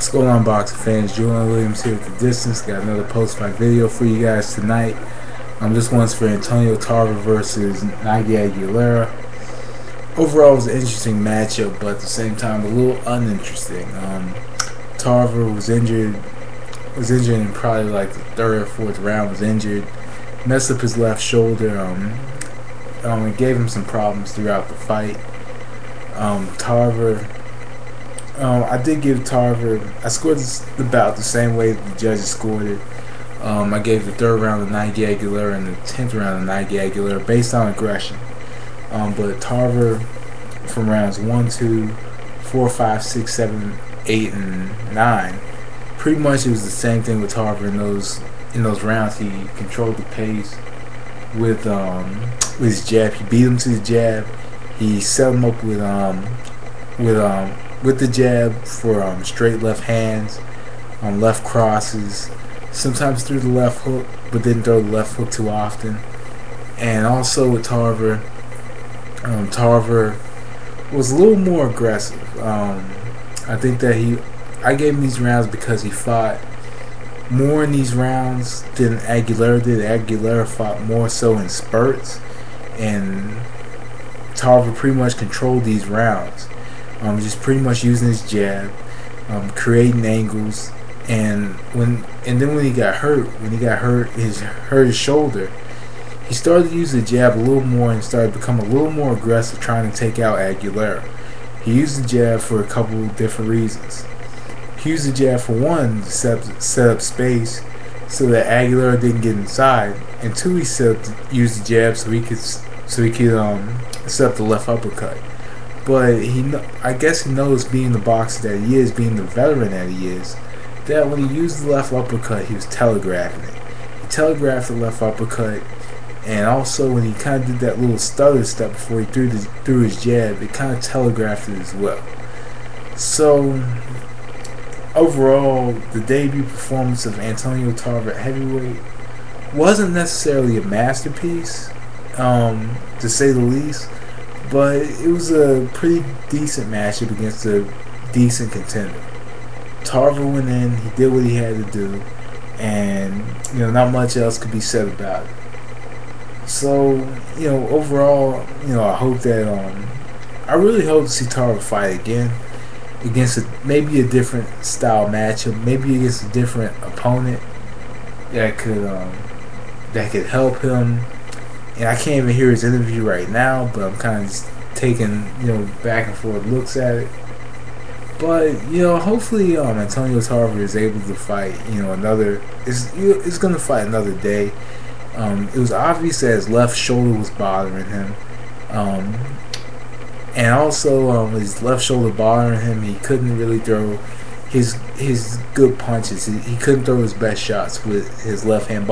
What's going on, boxing fans? Julian Williams here at the distance. Got another post-fight video for you guys tonight. This one's for Antonio Tarver versus Nagy Aguilera. Overall, it was an interesting matchup, but at the same time, a little uninteresting. Tarver was injured in probably like the third or fourth round. Was injured, messed up his left shoulder. It gave him some problems throughout the fight. Tarver. I did give Tarver. I scored about the same way the judges scored it. I gave the third round to Nagy Aguilera and the 10th round to Nagy Aguilera based on aggression. But Tarver from rounds 1, 2, 4, 5, 6, 7, 8, and 9. Pretty much it was the same thing with Tarver in those rounds. He controlled the pace with his jab. He beat him to the jab. He set him up with the jab for straight left hands, left crosses. Sometimes threw the left hook, but didn't throw the left hook too often. And also with Tarver, Tarver was a little more aggressive. I think that I gave him these rounds because he fought more in these rounds than Aguilera did. Aguilera fought more so in spurts, and Tarver pretty much controlled these rounds. Just pretty much using his jab, creating angles, and then when he got hurt his shoulder, he started to use the jab a little more and started to become a little more aggressive, trying to take out Aguilera. He used the jab for a couple of different reasons. He used the jab for one, to set up space so that Aguilera didn't get inside, and two, he used the jab so he could set up the left uppercut. But I guess he knows, being the boxer that he is, being the veteran that he is, that when he used the left uppercut, he was telegraphing it. He telegraphed the left uppercut, and also when he kind of did that little stutter step before he threw his jab, it kind of telegraphed it as well. So overall, the debut performance of Antonio Tarver at heavyweight wasn't necessarily a masterpiece, to say the least. But it was a pretty decent matchup against a decent contender. Tarver went in, he did what he had to do, and not much else could be said about it. So overall, I hope that I really hope to see Tarver fight again against maybe a different style matchup, maybe against a different opponent that could help him. And I can't even hear his interview right now, but I'm kind of just taking back and forth looks at it. But hopefully Antonio Tarver is able to fight is going to fight another day. It was obvious that his left shoulder was bothering him, and also his left shoulder bothering him. He couldn't really throw his good punches. He couldn't throw his best shots with his left hand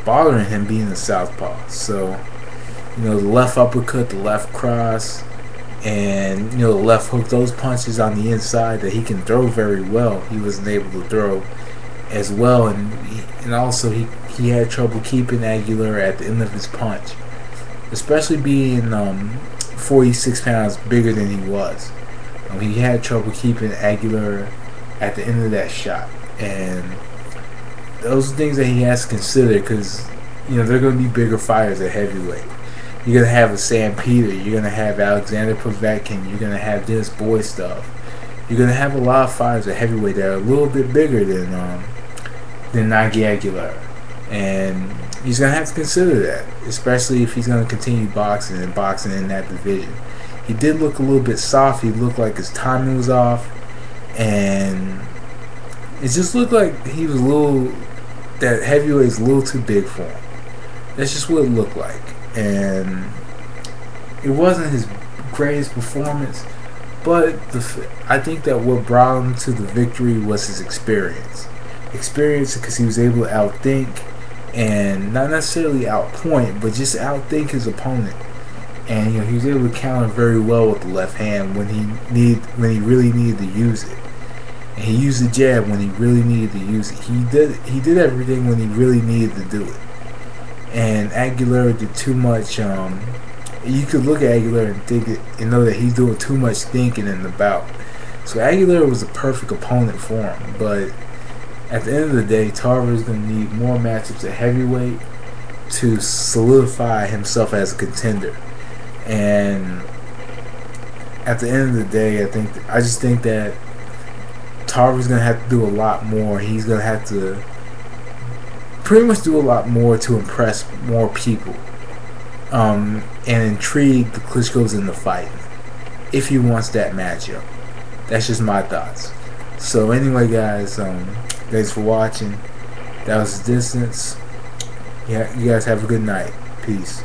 bothering him being a southpaw. So the left uppercut, the left cross, and the left hook, those punches on the inside that he can throw very well, he wasn't able to throw as well. And also he had trouble keeping Aguilera at the end of his punch, especially being 46 pounds bigger than he was. He had trouble keeping Aguilera at the end of that shot, and those are things that he has to consider, because they're going to be bigger fighters at heavyweight. You're going to have a Sam Peter, you're going to have Alexander Povetkin, you're going to have Dennis Boystuff. You're going to have a lot of fighters at heavyweight that are a little bit bigger than Nagy Aguilera, and he's going to have to consider that, especially if he's going to continue boxing in that division. He did look a little bit soft. He looked like his timing was off, and it just looked like he was that heavyweight is a little too big for him. That's just what it looked like, and it wasn't his greatest performance. But I think that what brought him to the victory was his experience. Experience, because he was able to outthink, and not necessarily outpoint, but just outthink his opponent. And he was able to counter very well with the left hand when he really needed to use it. And he used the jab when he really needed to use it. He did everything when he really needed to do it. And Aguilera did too much. You could look at Aguilera and know that he's doing too much thinking in the bout. So Aguilera was a perfect opponent for him, but at the end of the day, Tarver is going to need more matchups at heavyweight to solidify himself as a contender. And at the end of the day, I just think that Tarver's going to have to do a lot more. He's going to have to pretty much do a lot more to impress more people, and intrigue the Klitschko's in the fight if he wants that matchup. That's just my thoughts. So anyway, guys, thanks for watching. That was The Distance. Yeah, you guys have a good night. Peace.